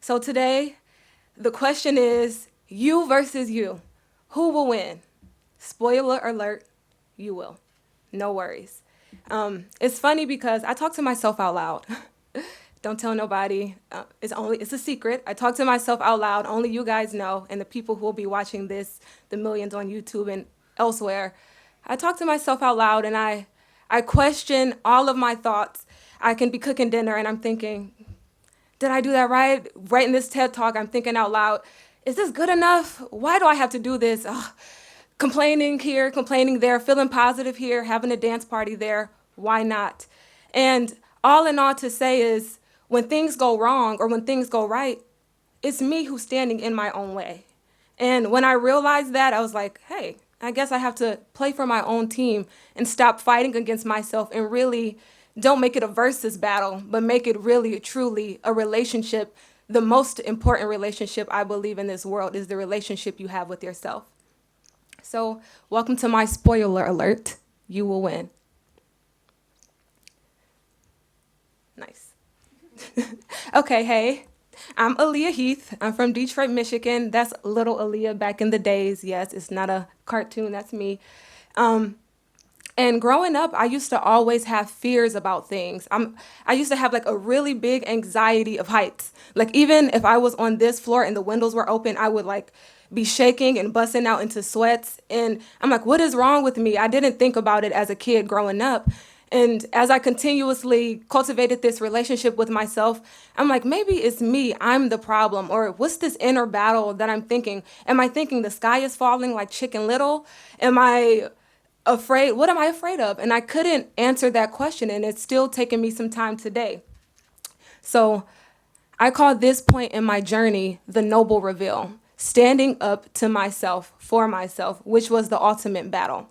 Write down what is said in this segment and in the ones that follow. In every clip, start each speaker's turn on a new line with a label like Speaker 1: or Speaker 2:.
Speaker 1: So today, the question is you versus you. Who will win? Spoiler alert, you will. No worries. It's funny because I talk to myself out loud. Don't tell nobody. It's a secret. I talk to myself out loud. Only you guys know, and the people who will be watching this, the millions on YouTube and elsewhere. I talk to myself out loud, and I question all of my thoughts. I can be cooking dinner, and I'm thinking, did I do that right? Right in this TED talk, I'm thinking out loud, is this good enough? Why do I have to do this? Ugh. Complaining here, complaining there, feeling positive here, having a dance party there. Why not? And all in all to say is when things go wrong or when things go right, it's me who's standing in my own way. And when I realized that, I was like, hey, I guess I have to play for my own team and stop fighting against myself and really don't make it a versus battle, but make it really, truly a relationship. The most important relationship I believe in this world is the relationship you have with yourself. So, welcome to my spoiler alert. You will win. Nice. Okay, hey, I'm Aalyiah Heath. I'm from Detroit, Michigan. That's little Aalyiah back in the days. Yes, it's not a cartoon, that's me. Um, and growing up, I used to always have fears about things. I used to have like a really big anxiety of heights. Like even if I was on this floor and the windows were open, I would like be shaking and busting out into sweats. And I'm like, what is wrong with me? I didn't think about it as a kid growing up. And as I continuously cultivated this relationship with myself, I'm like, maybe it's me. I'm the problem. Or what's this inner battle that I'm thinking? Am I thinking the sky is falling like Chicken Little? Am I afraid? What am I afraid of? And I couldn't answer that question. And it's still taking me some time today. So I call this point in my journey the noble reveal, standing up to myself, for myself, which was the ultimate battle.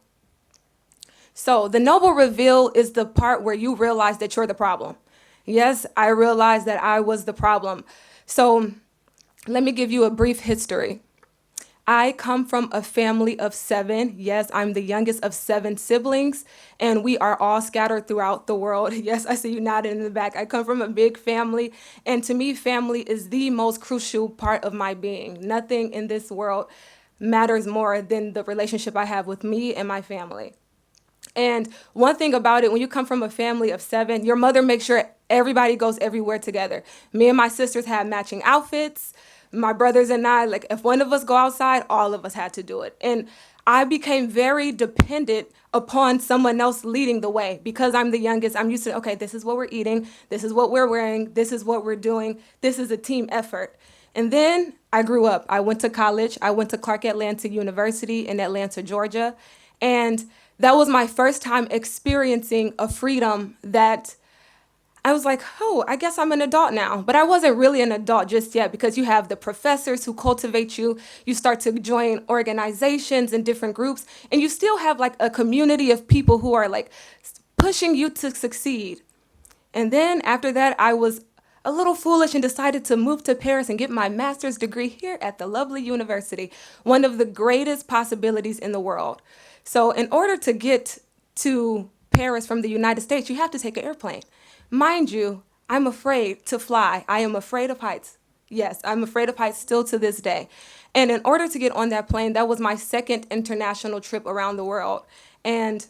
Speaker 1: So the noble reveal is the part where you realize that you're the problem. Yes, I realized that I was the problem. So let me give you a brief history. I come from a family of 7. Yes, I'm the youngest of 7 siblings, and we are all scattered throughout the world. Yes, I see you nodding in the back. I come from a big family, and to me, family is the most crucial part of my being. Nothing in this world matters more than the relationship I have with me and my family. And one thing about it, when you come from a family of 7, your mother makes sure everybody goes everywhere together. Me and my sisters had matching outfits. My brothers and I, like if one of us go outside, all of us had to do it. And I became very dependent upon someone else leading the way because I'm the youngest. I'm used to, okay, this is what we're eating. This is what we're wearing. This is what we're doing. This is a team effort. And then I grew up. I went to college. I went to Clark Atlanta University in Atlanta, Georgia. And that was my first time experiencing a freedom that I was like, oh, I guess I'm an adult now. But I wasn't really an adult just yet because you have the professors who cultivate you. You start to join organizations and different groups, and you still have like a community of people who are like pushing you to succeed. And then after that, I was a little foolish and decided to move to Paris and get my master's degree here at the lovely university, one of the greatest possibilities in the world. So in order to get to Paris from the United States, you have to take an airplane. Mind you, I'm afraid to fly. I am afraid of heights. Yes, I'm afraid of heights still to this day. And in order to get on that plane, that was my second international trip around the world. And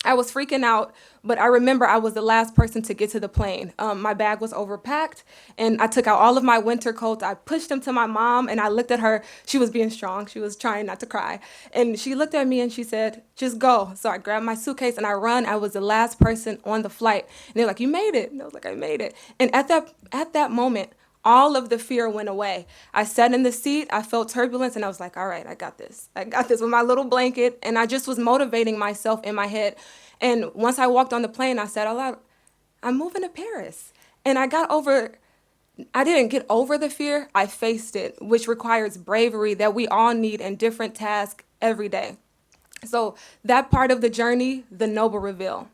Speaker 1: I was freaking out, but I remember I was the last person to get to the plane. My bag was overpacked, and I took out all of my winter coats. I pushed them to my mom, and I looked at her. She was being strong. She was trying not to cry. And she looked at me, and she said, just go. So I grabbed my suitcase, and I run. I was the last person on the flight. And they're like, you made it. And I was like, I made it. And at that moment, all of the fear went away. I sat in the seat, I felt turbulence, and I was like, all right, I got this. I got this with my little blanket, and I just was motivating myself in my head. And once I walked on the plane, I said out loud, I'm moving to Paris. And I didn't get over the fear, I faced it, which requires bravery that we all need in different tasks every day. So that part of the journey, the noble reveal.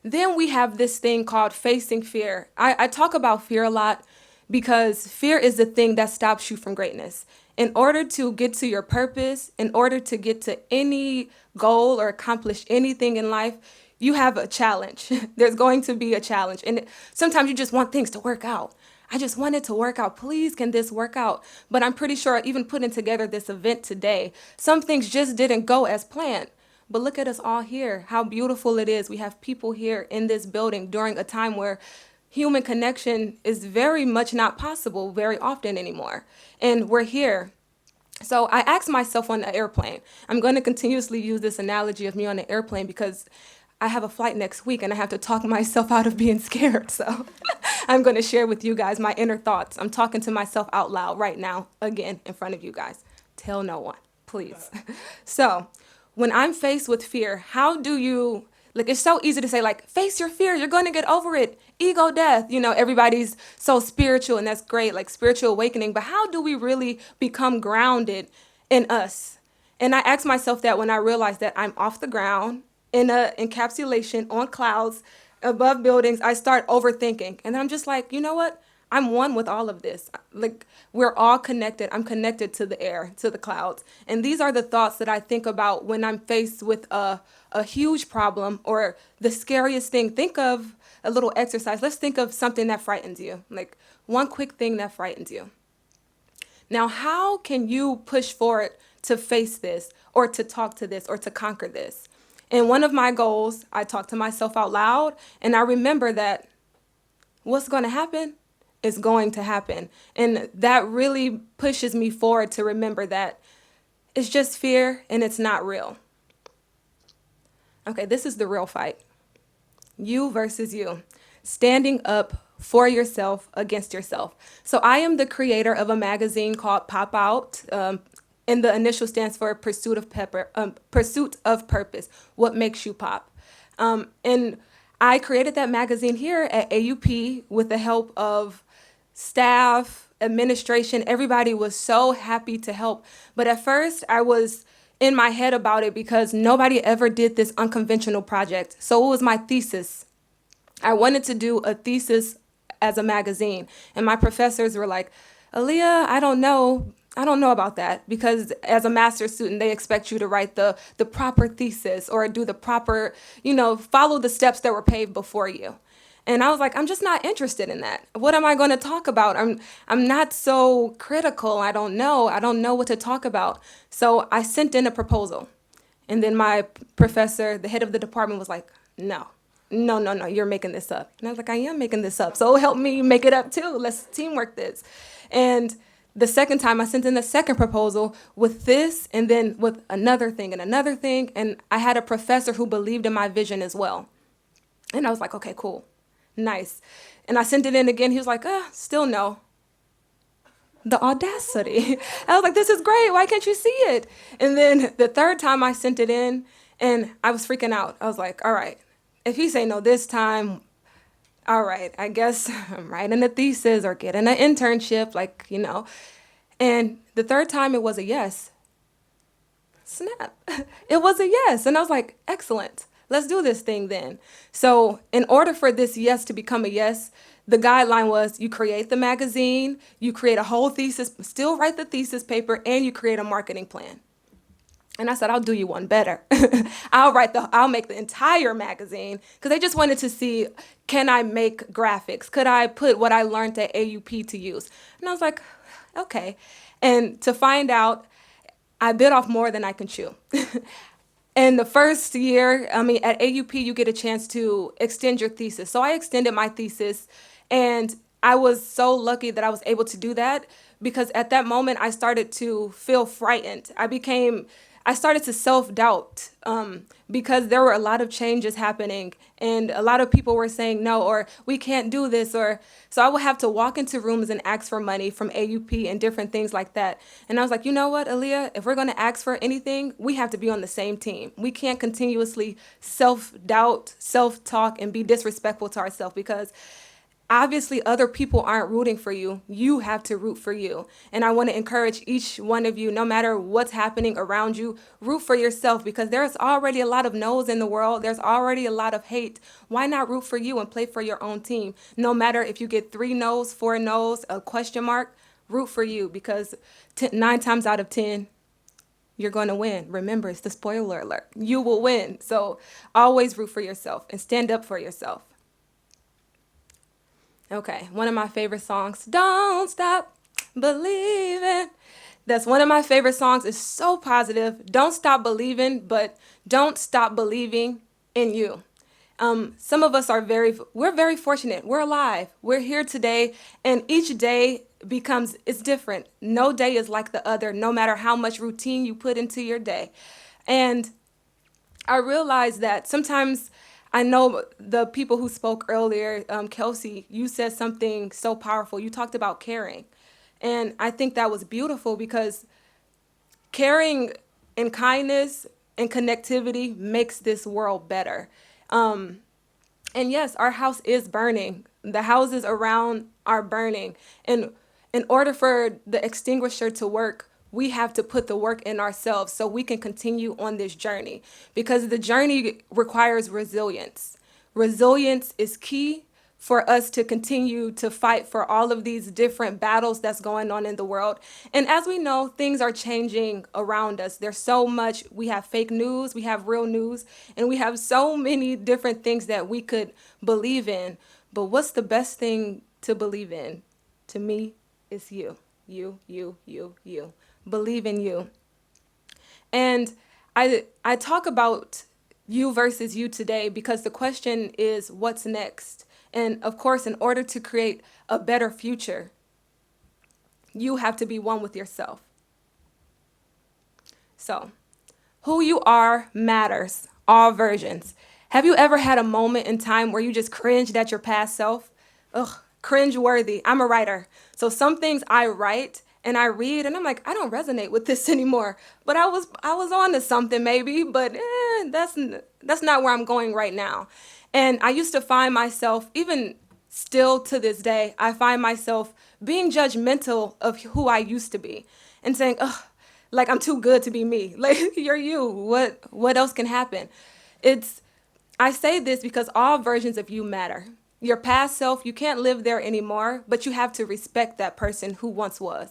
Speaker 1: Then we have this thing called facing fear. I talk about fear a lot because fear is the thing that stops you from greatness. In order to get to your purpose, in order to get to any goal or accomplish anything in life, you have a challenge. There's going to be a challenge. And sometimes you just want things to work out. I just want it to work out. Please, can this work out? But I'm pretty sure even putting together this event today, some things just didn't go as planned. But look at us all here, how beautiful it is. We have people here in this building during a time where human connection is very much not possible very often anymore. And we're here. So I asked myself on the airplane, I'm going to continuously use this analogy of me on the airplane because I have a flight next week and I have to talk myself out of being scared. So I'm going to share with you guys my inner thoughts. I'm talking to myself out loud right now, again, in front of you guys. Tell no one, please. So when I'm faced with fear, how do you, like, it's so easy to say, like, face your fear, you're going to get over it. Ego death, everybody's so spiritual and that's great, like spiritual awakening. But how do we really become grounded in us? And I asked myself that when I realized that I'm off the ground in a encapsulation on clouds above buildings. I start overthinking. And then I'm just like, you know what? I'm one with all of this. Like, we're all connected. I'm connected to the air, to the clouds. And these are the thoughts that I think about when I'm faced with a huge problem or the scariest thing. Think of a little exercise. Let's think of something that frightens you, like one quick thing that frightens you. Now, how can you push forward to face this or to talk to this or to conquer this? And one of my goals, I talk to myself out loud, and I remember that what's going to happen is going to happen. And that really pushes me forward to remember that it's just fear and it's not real. Okay, this is the real fight. You versus you. Standing up for yourself against yourself. So I am the creator of a magazine called Pop Out. And the initial stands for Pursuit of Purpose. What makes you pop? And I created that magazine here at AUP with the help of staff, administration. Everybody was so happy to help. But at first, I was in my head about it because nobody ever did this unconventional project. So it was my thesis. I wanted to do a thesis as a magazine. And my professors were like, Aalyiah, I don't know about that, because as a master's student, they expect you to write the proper thesis or do the proper, follow the steps that were paved before you. And I was like, I'm just not interested in that. What am I going to talk about? I'm not so critical. I don't know what to talk about. So I sent in a proposal. And then my professor, the head of the department, was like, no, you're making this up. And I was like, I am making this up. So help me make it up too. Let's teamwork this. And the second time I sent in the second proposal with this and then with another thing and another thing. And I had a professor who believed in my vision as well. And I was like, okay, cool. Nice. And I sent it in again. He was like, still no. The audacity. I was like, this is great. Why can't you see it? And then the third time I sent it in and I was freaking out. I was like, all right, if he say no this time, all right, I guess I'm writing a thesis or getting an internship, And the third time it was a yes. Snap. It was a yes. And I was like, excellent. Let's do this thing then. So in order for this yes to become a yes, the guideline was you create the magazine, you create a whole thesis, still write the thesis paper, and you create a marketing plan. And I said, I'll do you one better. I'll make the entire magazine, because they just wanted to see, can I make graphics? Could I put what I learned at AUP to use? And I was like, okay. And to find out, I bit off more than I can chew. And the first year, at AUP, you get a chance to extend your thesis. So I extended my thesis, and I was so lucky that I was able to do that, because at that moment, I started to feel frightened. I started to self-doubt because there were a lot of changes happening, and a lot of people were saying no, or we can't do this, so I would have to walk into rooms and ask for money from AUP and different things like that. And I was like, you know what, Aalyiah, if we're going to ask for anything, we have to be on the same team. We can't continuously self-doubt, self-talk, and be disrespectful to ourselves, because obviously other people aren't rooting for you. You have to root for you. And I want to encourage each one of you, no matter what's happening around you, root for yourself, because there's already a lot of no's in the world. There's already a lot of hate. Why not root for you and play for your own team? No matter if you get 3 no's, 4 no's, a question mark, root for you, because 9 times out of 10, you're going to win. Remember, it's the spoiler alert. You will win. So always root for yourself and stand up for yourself. Okay, one of my favorite songs, Don't Stop Believing. That's one of my favorite songs. It's so positive. Don't stop believing, but don't stop believing in you. Some of us we're very fortunate. We're alive. We're here today, and each day it's different. No day is like the other, no matter how much routine you put into your day. And I realize that sometimes I know the people who spoke earlier, Kelsey, you said something so powerful. You talked about caring. And I think that was beautiful because caring and kindness and connectivity makes this world better. Um, and yes, our house is burning. The houses around are burning. And in order for the extinguisher to work, we have to put the work in ourselves so we can continue on this journey because the journey requires resilience. Resilience is key for us to continue to fight for all of these different battles that's going on in the world. And as we know, things are changing around us. There's so much. We have fake news, we have real news, and we have so many different things that we could believe in. But what's the best thing to believe in? To me, it's you. You. Believe in you. And I talk about you versus you today because the question is what's next? And of course, in order to create a better future, you have to be one with yourself. So, who you are matters, all versions. Have you ever had a moment in time where you just cringed at your past self? Ugh, cringe worthy. I'm a writer. So some things I write and I read and I'm like, I don't resonate with this anymore. But I was on to something maybe, but that's not where I'm going right now. And I used to find myself, even still to this day, I find myself being judgmental of who I used to be and saying, ugh, like I'm too good to be me. Like you're you. What else can happen? It's I say this because all versions of you matter. Your past self, you can't live there anymore, but you have to respect that person who once was.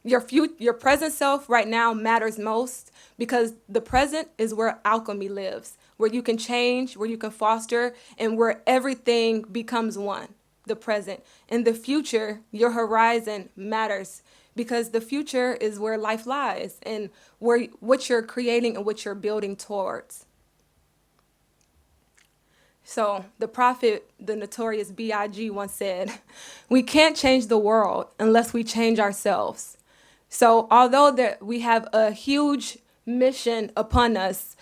Speaker 1: Your present self right now matters most because the present is where alchemy lives, where you can change, where you can foster, and where everything becomes one, the present. In the future, your horizon matters because the future is where life lies and where what you're creating and what you're building towards. So the prophet, the notorious B.I.G. once said, we can't change the world unless we change ourselves. So although that we have a huge mission upon us,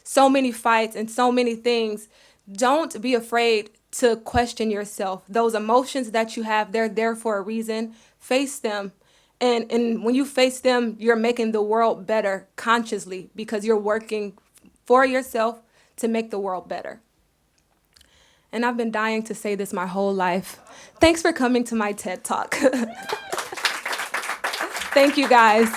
Speaker 1: so many fights and so many things, don't be afraid to question yourself. Those emotions that you have, they're there for a reason. Face them. And when you face them, you're making the world better consciously because you're working for yourself to make the world better. And I've been dying to say this my whole life. Thanks for coming to my TED Talk. Thank you guys.